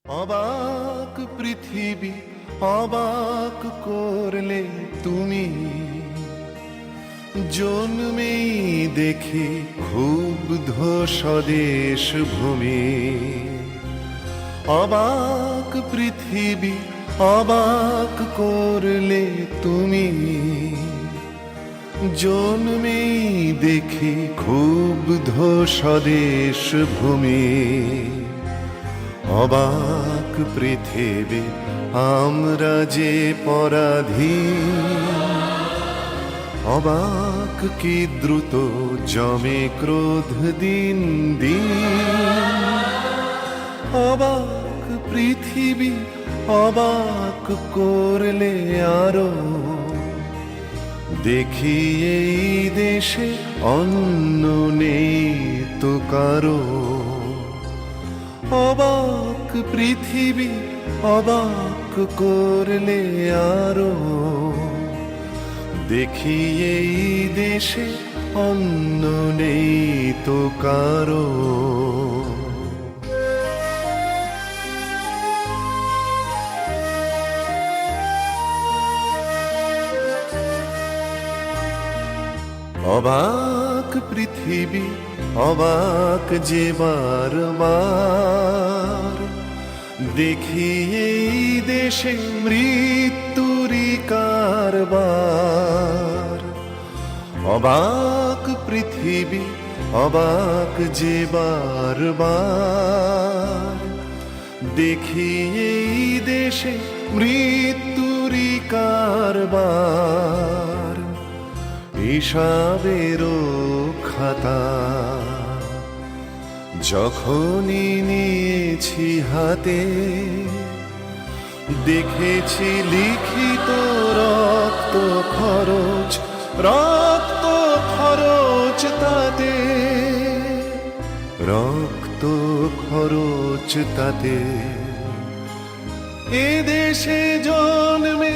অবাক পৃথিবী অবাক করলে তুমি, জন্মেই দেখি ক্ষুব্ধ স্বদেশ ভূমি। অবাক পৃথিবী অবাক করলে তুমি, জন্মেই দেখি ক্ষুব্ধ স্বদেশ ভূমি। অবাক পৃথিবী আমরা যে পরাধীন, অবাক কি দ্রুত জমে ক্রোধ দিন দিন। অবাক পৃথিবী অবাক করলে আরো, দেখি এই দেশে অন্য নেই তো কারো। অবাক পৃথিবী অবাক করলে আরো, দেখি এই দেশে অন্য নেই তো কারো। অবাক পৃথিবী অবাক যে বারবার, দেখি এই দেশে মৃত্যুরই কারবার। অবাক পৃথিবী অবাক যে বারবার, দেখি এই দেশে মৃত্যুরই কারবার। হিসাবেরও খাতা যখনই নিয়েছি হাতে, দেখেছি লিখিত রক্ত খরচ, রক্ত খরচ তাতে, রক্ত খরচ তাতে। এদেশে জন্মে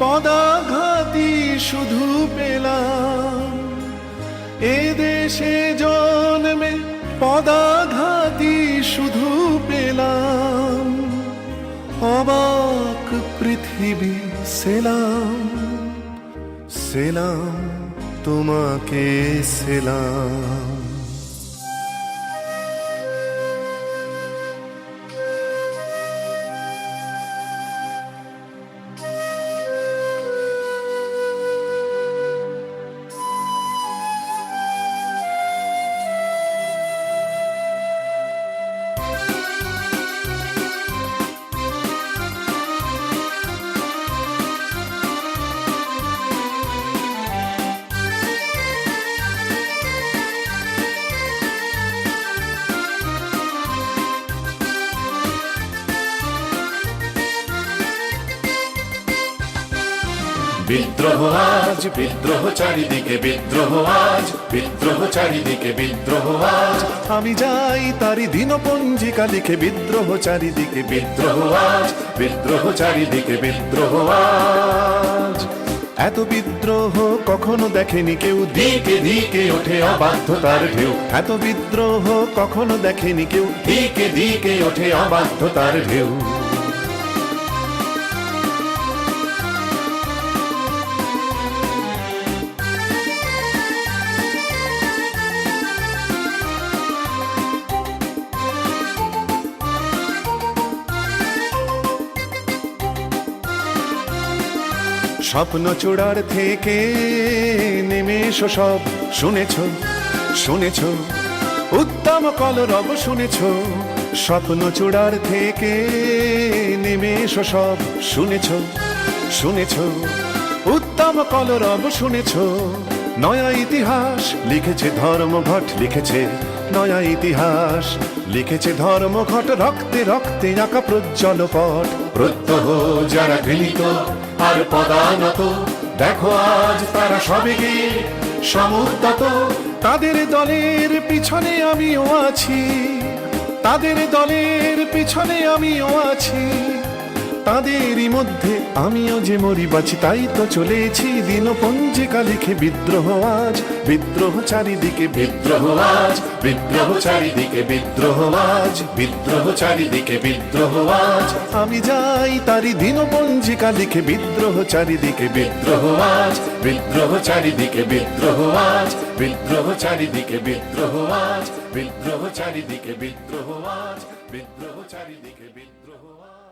পদাঘাতী শুধু পেলাম, এদেশে জন্মে পদাঘাতী শুধু পেলাম। অবাক পৃথিবী সেলাম, সেলাম তোমাকে সেলাম। বিদ্রোহ আজ, বিদ্রোহ চারিদিকে, বিদ্রোহ আজ, বিদ্রোহ চারিদিকে, বিদ্রোহ আজ। আমি যাই তারি দিনপঞ্জিকা লিখে, বিদ্রোহ চারিদিকে, বিদ্রোহ আজ, বিদ্রোহ চারিদিকে, বিদ্রোহ আজ। এত বিদ্রোহ কখনো দেখেনি কেউ, দিকে দিকে ওঠে অবাধ্যতার ঢেউ, এত বিদ্রোহ কখনো দেখেনি কেউ, দিকে দিকে ওঠে অবাধ্যতার ঢেউ। স্বপ্ন চূড়ার থেকে নেমে এসো সব, শুনেছ শুনেছ উত্তম কলরব, শুনেছ। স্বপ্ন চূড়ার থেকে নেমে এসো সব, শুনেছ শুনেছ উত্তম কলরব, শুনেছ। নয়া ইতিহাস লিখেছে ধর্মঘট, লিখেছে নয়া ইতিহাস লিখেছে ধর্মঘট। রক্তে রক্তে আঁকা প্রজ্জ্বল পট, প্রত্যহ যারা ঘৃণিত আর পদানত, দেখো আজ তারা সবেগে সমুদ্যত। তাদের দলের পিছনে আমিও আছি, তাদের দলের পিছনে আমিও আছি। তাদেরই মধ্যে আমিও যে মরি বাঁচি, তাই তো চলেছি দিনপঞ্জিকা লিখে বিদ্রোহ আজ, বিদ্রোহ চারিদিকে বিদ্রোহ আজ, বিদ্রোহ চারিদিকে বিদ্রোহ আজ, বিদ্রোহ চারিদিকে বিদ্রোহ আজ, আমি যাই তারি দিনপঞ্জিকা লিখে বিদ্রোহ চারিদিকে বিদ্রোহ আজ, বিদ্রোহ চারিদিকে বিদ্রোহ আজ, বিদ্রোহ চারিদিকে বিদ্রোহ আজ, বিদ্রোহ চারিদিকে বিদ্রোহ আজ, বিদ্রোহ চারিদিকে বিদ্রোহ আজ।